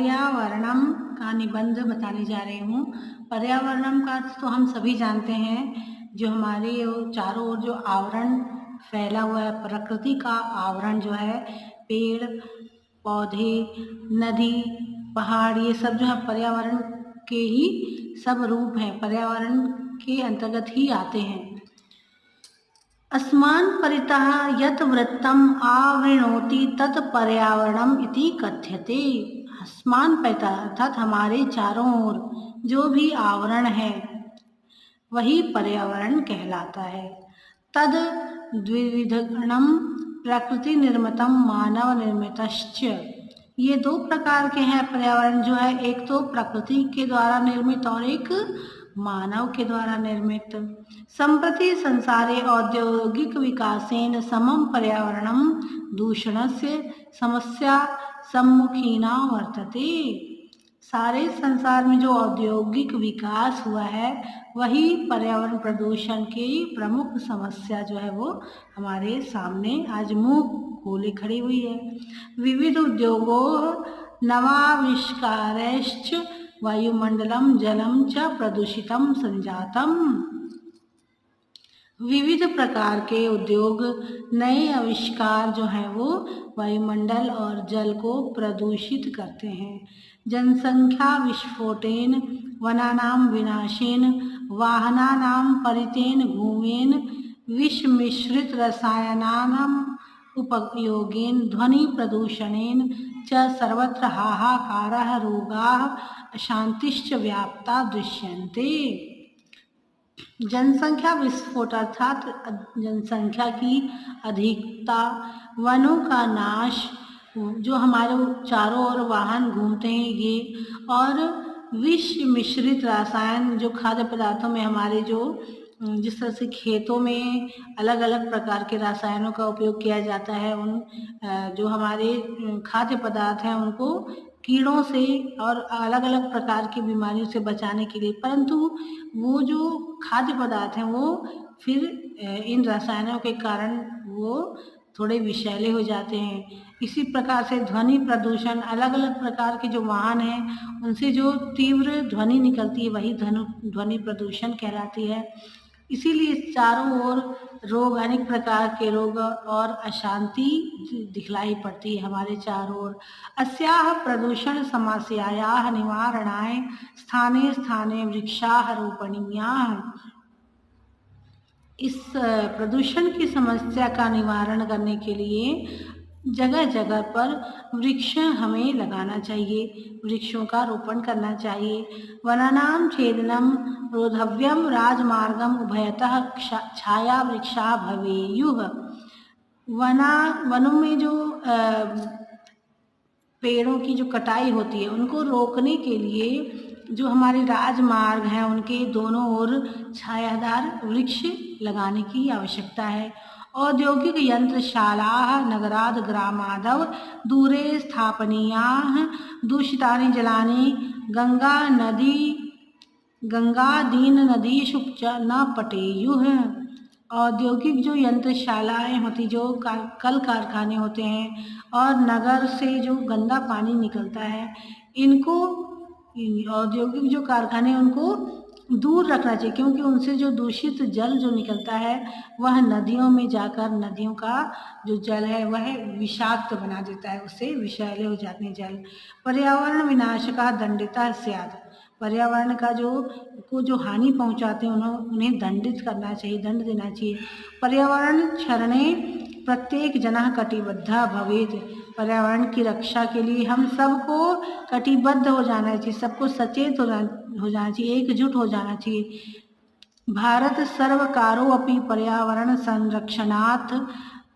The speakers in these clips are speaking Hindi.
पर्यावरणम का निबंध बताने जा रही हूँ। पर्यावरणम का अर्थ तो हम सभी जानते हैं, जो हमारे चारों ओर जो आवरण फैला हुआ है, प्रकृति का आवरण जो है, पेड़ पौधे, नदी, पहाड़, ये सब जो है पर्यावरण के ही सब रूप हैं, पर्यावरण के अंतर्गत ही आते हैं। अस्मान् परितः यत् वृत्तम् आवृणोति तत् पर्यावरणम् इति कथ्यते। अस्मान् परितः अर्थात हमारे चारों ओर जो भी आवरण है वही पर्यावरण कहलाता है। तद द्विविधगणम प्रकृति निर्मितम मानव निर्मितश्च। ये दो प्रकार के हैं पर्यावरण जो है, एक तो प्रकृति के द्वारा निर्मित और एक मानव के द्वारा निर्मित। संप्रति संसारे औद्योगिक विकासेन समम पर्यावरणम दूषणस्य समस्या सम्मुखीना वर्तते। सारे संसार में जो औद्योगिक विकास हुआ है वही पर्यावरण प्रदूषण की प्रमुख समस्या जो है वो हमारे सामने आज मुंह खोले खड़ी हुई है। विविध उद्योगों नवाविष्कारैश्च वायुमंडलम जलम च प्रदूषितम संजातम। विविध प्रकार के उद्योग, नए आविष्कार जो हैं वो वायुमंडल और जल को प्रदूषित करते हैं। जनसंख्या विस्फोटेन, वनानां विनाशेन, वाहनानां परितेन भूमेन, विष मिश्रित रसायनानां उपयोगेन, ध्वनि प्रदूषणेन च सर्वत्र हाहाकारः, रोगाः, अशांतिश्च व्याप्ता दृश्यन्ते। जनसंख्या विस्फोट अर्थात जनसंख्या की अधिकता, वनों का नाश, जो हमारे चारों ओर वाहन घूमते हैं ये, और विष मिश्रित रसायन, जो खाद्य पदार्थों में हमारे जो जिस तरह से खेतों में अलग अलग प्रकार के रसायनों का उपयोग किया जाता है, उन जो हमारे खाद्य पदार्थ हैं उनको कीड़ों से और अलग अलग प्रकार की बीमारियों से बचाने के लिए, परंतु वो जो खाद्य पदार्थ हैं वो फिर इन रसायनों के कारण वो थोड़े विषैले हो जाते हैं। इसी प्रकार से ध्वनि प्रदूषण, अलग अलग प्रकार के जो वाहन हैं उनसे जो तीव्र ध्वनि निकलती है वही ध्वनि प्रदूषण कहलाती है। इसीलिए चारों ओर रोग, अनेक प्रकार के रोग और अशांति दिखलाई पड़ती है हमारे चारों ओर। अस्याः प्रदूषण समस्यायाः निवारणाय स्थाने स्थाने वृक्षाः रोपणीयाः। इस प्रदूषण की समस्या का निवारण करने के लिए जगह जगह पर वृक्ष हमें लगाना चाहिए, वृक्षों का रोपण करना चाहिए। वनानां छेदनम रोधव्यम राजमार्गम उभयतः छाया वृक्षा भवेयुः। वनों में जो पेड़ों की जो कटाई होती है उनको रोकने के लिए जो हमारे राजमार्ग हैं उनके दोनों ओर छायादार वृक्ष लगाने की आवश्यकता है। औद्योगिक यंत्रशालाः नगराद ग्रामादव दूरे स्थापनीयाः। दूषितानि जलानि गंगादीन नदीषु च न पटेयुः। औद्योगिक जो यंत्रशालाएं होती, जो कल कारखाने होते हैं और नगर से जो गंदा पानी निकलता है, इनको औद्योगिक जो कारखाने उनको दूर रखना चाहिए, क्योंकि उनसे जो दूषित जल जो निकलता है वह नदियों में जाकर नदियों का जो जल है वह विषाक्त बना देता है, उससे विषैले हो जाते हैं जल। पर्यावरण विनाशकः दंडितः स्यात्। पर्यावरण का जो हानि पहुंचाते हैं उन्हें दंडित करना चाहिए, दंड देना चाहिए। पर्यावरण क्षरणे प्रत्येक जनः कटिबद्धः भवेत्। पर्यावरण की रक्षा के लिए हम सबको कटिबद्ध हो जाना चाहिए, सबको सचेत हो जाना चाहिए, एकजुट हो जाना चाहिए। भारत सर्वकारो अपि पर्यावरण संरक्षणार्थ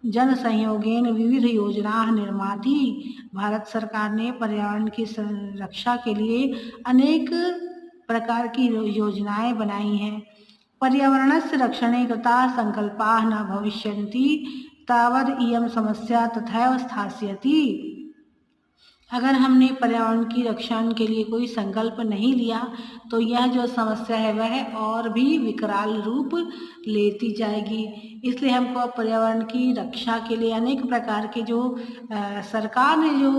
जन सहयोगेन विविध योजनाः निर्माति। भारत सरकार ने पर्यावरण की संरक्षा के लिए अनेक प्रकार की योजनाएं बनाई हैं। पर्यावरणस्य रक्षणे कृताः संकल्पाः न भविष्यन्ति तावद् इयं समस्या तथैव स्थास्यति। अगर हमने पर्यावरण की रक्षा के लिए कोई संकल्प नहीं लिया तो यह जो समस्या है वह और भी विकराल रूप लेती जाएगी। इसलिए हमको पर्यावरण की रक्षा के लिए अनेक प्रकार के जो सरकार ने जो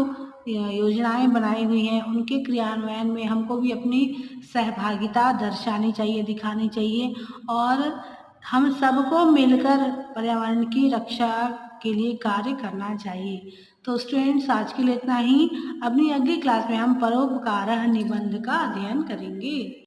योजनाएं बनाई हुई हैं उनके क्रियान्वयन में हमको भी अपनी सहभागिता दर्शानी चाहिए, दिखानी चाहिए और हम सबको मिलकर पर्यावरण की रक्षा के लिए कार्य करना चाहिए। तो स्टूडेंट्स आज के लिए इतना ही। अपनी अगली क्लास में हम परोपकारः निबंध का अध्ययन करेंगे।